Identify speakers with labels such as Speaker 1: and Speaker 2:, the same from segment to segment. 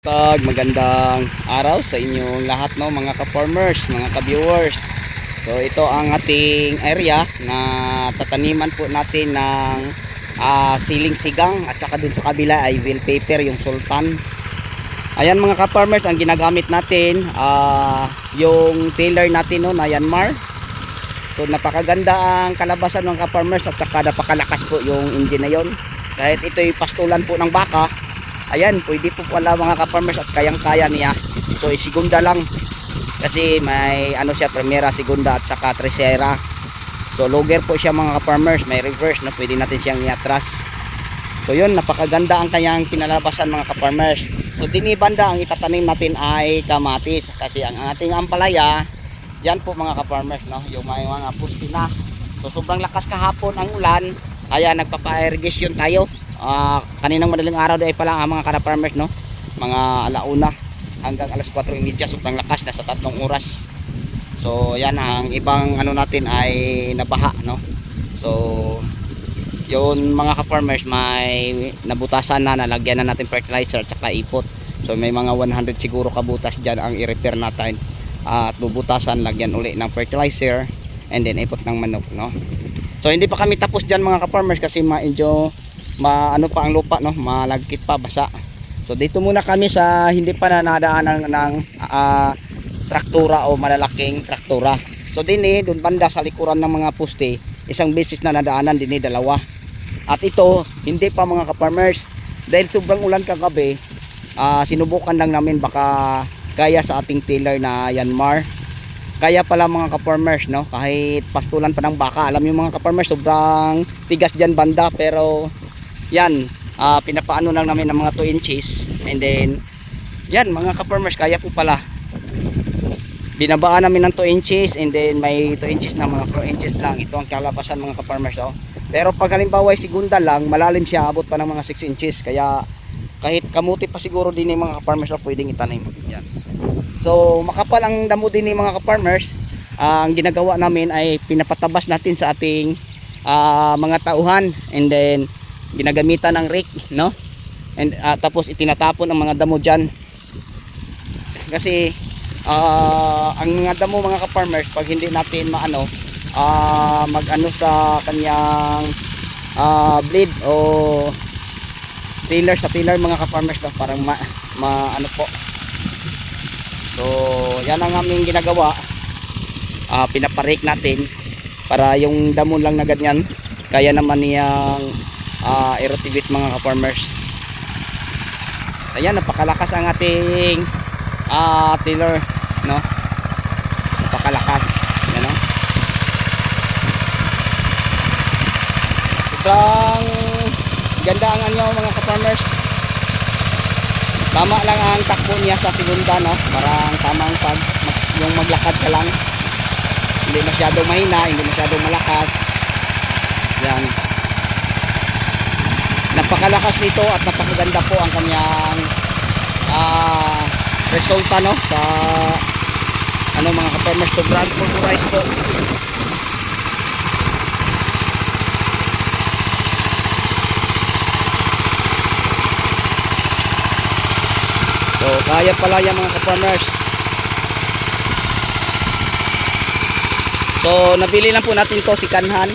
Speaker 1: Magandang araw sa inyong lahat, no, mga ka-farmers, mga ka-viewers. So ito ang ating area na tataniman po natin ng siling sigang, at saka dun sa kabila ay bell pepper, yung sultan. Ayan mga ka-farmers, ang ginagamit natin yung tiller natin, no, na Yanmar. So napakaganda ang kalabasan mga ka-farmers, at saka napakalakas po yung engine na yon. Kahit ito'y pastulan po ng baka, ayan, pwede po pala mga ka-farmers at kayang-kaya niya. So isigunda lang kasi may ano siya, primera, segunda at saka tercera. So logger po siya mga ka-farmers, may reverse na pwede natin siyang iatras. So yun, napakaganda ang kanyang pinalabasan mga ka-farmers. So dinibanda ang itatanim natin ay kamatis, kasi ang ating ampalaya yan po mga ka-farmers, no, yung may mga pusti na. So sobrang lakas kahapon ang ulan, kaya nagpapa-irrigation tayo. Kaninang madaling araw ay pala ang mga ka-farmers, no, mga alauna hanggang alas 4:30, sobrang lakas, nasa 3 oras. So yan, ang ibang ano natin ay nabaha, no. So yun mga ka-farmers, may nabutasan na, nalagyan na natin fertilizer at saka ipot. So may mga 100 siguro kabutas dyan ang i-repair natin, at bubutasan, lagyan uli ng fertilizer and then ipot ng manok, no. So hindi pa kami tapos dyan mga ka-farmers, kasi medyo ano pa ang lupa, no, malagkit pa, basa. So dito muna kami sa hindi pa nadaanan ng traktura o malalaking traktura. So doon banda sa likuran ng mga poste, isang beses na nadaanan, dalawa. At ito hindi pa mga ka-farmers, dahil sobrang ulan kagabi. Sinubukan lang namin, baka kaya sa ating tiller na Yanmar. Kaya pala mga ka-farmers, no, kahit pastulan pa ng baka. Alam niyo mga ka-farmers, sobrang tigas dyan banda, pero yan, pinapaano lang namin ng mga 2 inches, and then yan mga ka-farmers, kaya po pala. Binabaan namin ng 2 inches, and then may 2 inches na, mga 4 inches lang. Ito ang kalabasan mga ka-farmers, oh. Pero pag halimbawa ay segunda lang, malalim siya, abot pa ng mga 6 inches. Kaya kahit kamuti pa siguro din yung mga ka-farmers, oh, pwedeng itanim yan. So makapal ang damo din yung mga ka-farmers. Ang ginagawa namin ay pinapatabas natin sa ating mga tauhan, and then ginagamitan ng rake, no, and tapos itinatapon ang mga damo dyan. Kasi ang mga damo mga ka-farmers, pag hindi natin maano, mag-ano sa kanyang blade o tiller, sa tiller mga ka-farmers, no, parang ano po. So yan ang aming ginagawa, pinaparake natin para yung damo lang na ganyan kaya naman niyang i-rotivate mga ka-farmers. Ayan, napakalakas ang ating tiller, no, napakalakas yan, no. Sobrang ganda ang anyo mga ka-farmers. Tama lang ang takbo niya sa segunda, no, parang tamang yung maglakad ka lang, hindi masyadong mahina, hindi masyadong malakas. Yan, napakalakas nito at napakaganda po ang kanyang resulta, no, sa ano mga ka-farmers. Sobrang pulverized po. So kaya pala yan mga ka-farmers. So nabili lang po natin to si Kanhan.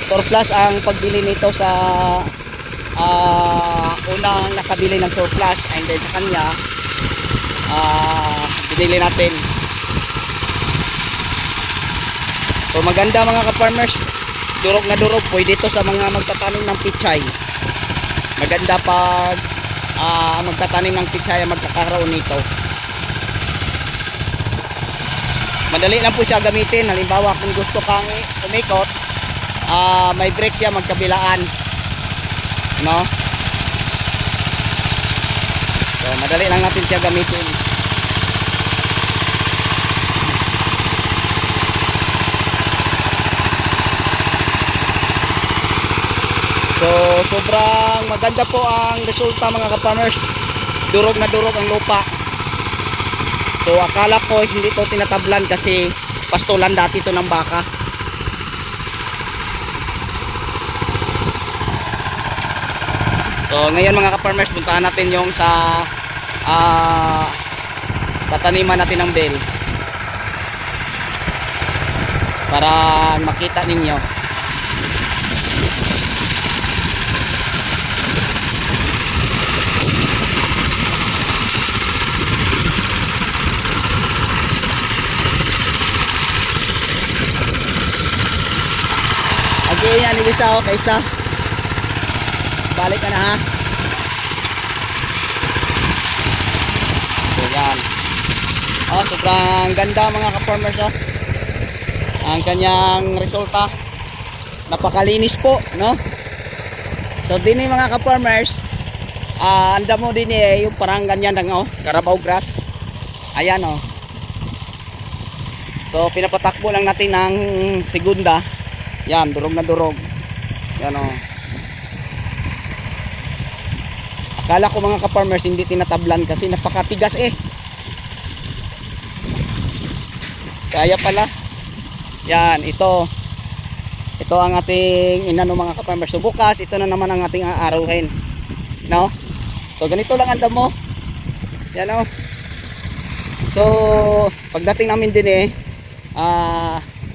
Speaker 1: Surplus ang pagbili nito sa unang nakabili ng surplus, and then sa kanya binili natin. So maganda mga ka-farmers, durog na durog, pwede ito sa mga magtatanim ng pichay. Maganda pag magtatanim ng pichay magkakaroon nito. Madali lang po siya gamitin. Halimbawa kung gusto kang umikot, may brake siya magkabilaan, no. So madali lang natin siya gamitin. So sobrang maganda po ang resulta mga ka-farmers. Durog na durog ang lupa. So akala ko hindi to tinatablan kasi pastulan dati to ng baka. So ngayon mga ka-farmers, puntahan natin yung sa tataniman natin ng bell para makita ninyo. Okay, yan isa o kaysa balik ka na ha. So yan, sobrang ganda mga ka-farmers ang kanyang resulta, napakalinis po, no? So din mga ka-farmers, anda mo din yung parang ganyan lang Carabao grass. Ayan so pinapatakbo lang natin ng segunda. Yan, durog na durog. Yan akala ko mga ka-farmers hindi tinatablan kasi napakatigas kaya pala. Yan, ito ang ating inano mga ka-farmers. So bukas ito na naman ang ating aaruhin, no? So ganito lang ang damo. Yan so pagdating namin din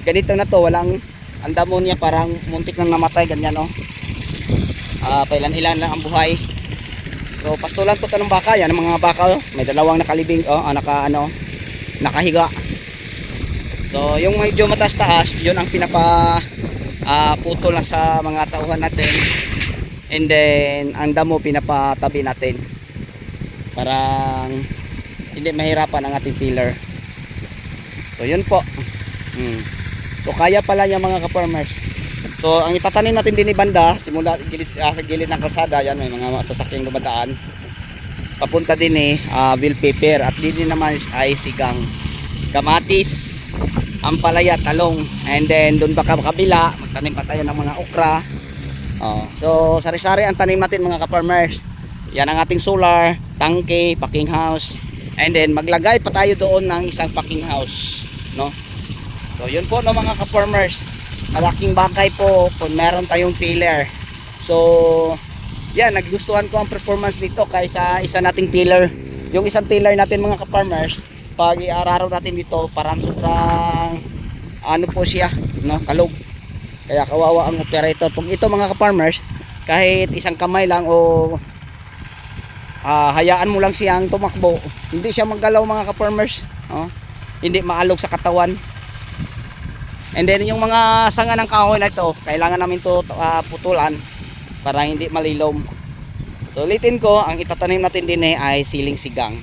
Speaker 1: ganito na to, walang ang damo niya, parang muntik nang namatay ganyan pailan-ilan lang ang buhay. So pastulan po ito ng baka. Yan ang mga baka may dalawang nakalibing nakahiga. So yung medyo mataas-taas, yun ang pinapa putol na sa mga tauhan natin, and then ang damo pinapatabi natin parang hindi mahirapan ang ating tiller. So yun po. So kaya pala niya mga ka-farmers. So ang itatanim natin din ni banda simula sa gilid ng kalsada, yan may mga sasakyang dumadaan, papunta din bell pepper, at din naman ay sigang, kamatis, ampalaya, talong, and then doon baka kabila magtanim pa tayo ng mga okra. So sari-sari ang tanim natin mga ka-farmers. Yan ang ating solar, tangke, packing house, and then maglagay pa tayo doon ng isang packing house, no? So yun po mga ka-farmers, malaking bakay po kung meron tayong tiller. So yan, nagustuhan ko ang performance nito kaysa isa nating tiller. Yung isang tiller natin mga ka-farmers, pag iararo natin dito parang sobrang po siya, no, kalog. Kaya kawawa ang operator. Pag ito mga ka-farmers, kahit isang kamay lang o hayaan mo lang siyang tumakbo, hindi siya maggalaw mga ka-farmers, hindi maalog sa katawan. And then yung mga sanga ng kahoy na ito, kailangan namin to putulan para hindi malilom. So ulitin ko, ang itatanim natin din ay siling sigang.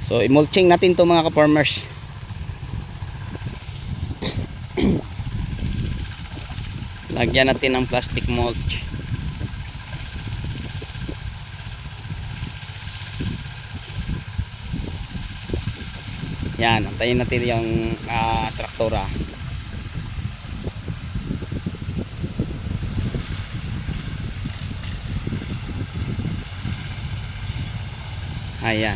Speaker 1: So i-mulching natin to mga ka-farmers. Lagyan natin ng plastic mulch. Yan, antayin natin yung traktora. Ayan.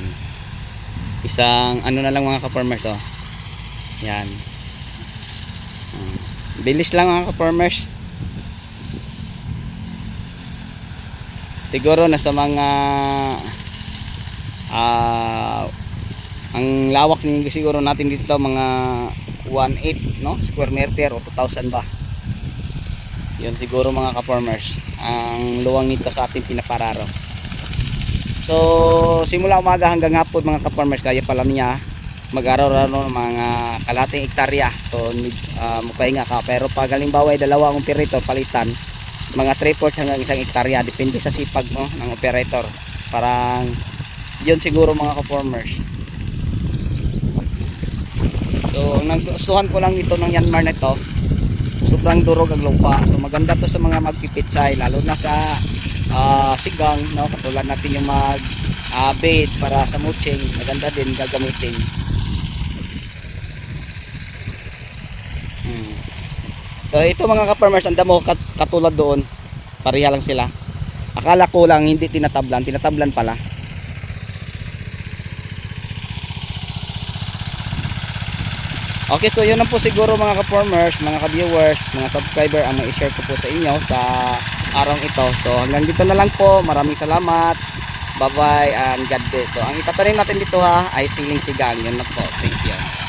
Speaker 1: Isang ano na lang mga ka-farmers Yan. Bilis lang mga ka-farmers. Siguro nasa mga ang lawak niyo siguro natin dito mga 1.8 no square meter o 2,000 ba. Yun siguro mga ka-farmers ang luwang nito sa ating pinapararo. So simula umaga hanggang hapon mga ka-farmers, kaya pala niya mag-araw-araw ng mga kalating hektarya. So magpahinga ka, pero pag halimbawa ay dalawang operator palitan, mga 3/4 hanggang isang hektarya, depende sa sipag ng operator. Parang yun siguro mga ka-farmers. So ang nagustuhan ko lang ito ng Yanmar na ito, sobrang durog ang lupa. So maganda to sa mga magpipitsay, lalo na sa sigang, no? Katulad natin yung mag bait para sa mulching, maganda din gagamitin. So ito mga ka-farmers, ang damo katulad doon, pareha lang sila. Akala ko lang hindi tinatablan pala. Okay, so yun lang po siguro mga ka-farmers, mga ka-viewers, mga subscriber ang mai-share ko po sa inyo sa araw ito. So hanggang dito na lang po. Maraming salamat. Bye bye and God bless. So ang itatanim natin dito ha ay siling sigang. Yun na po. Thank you.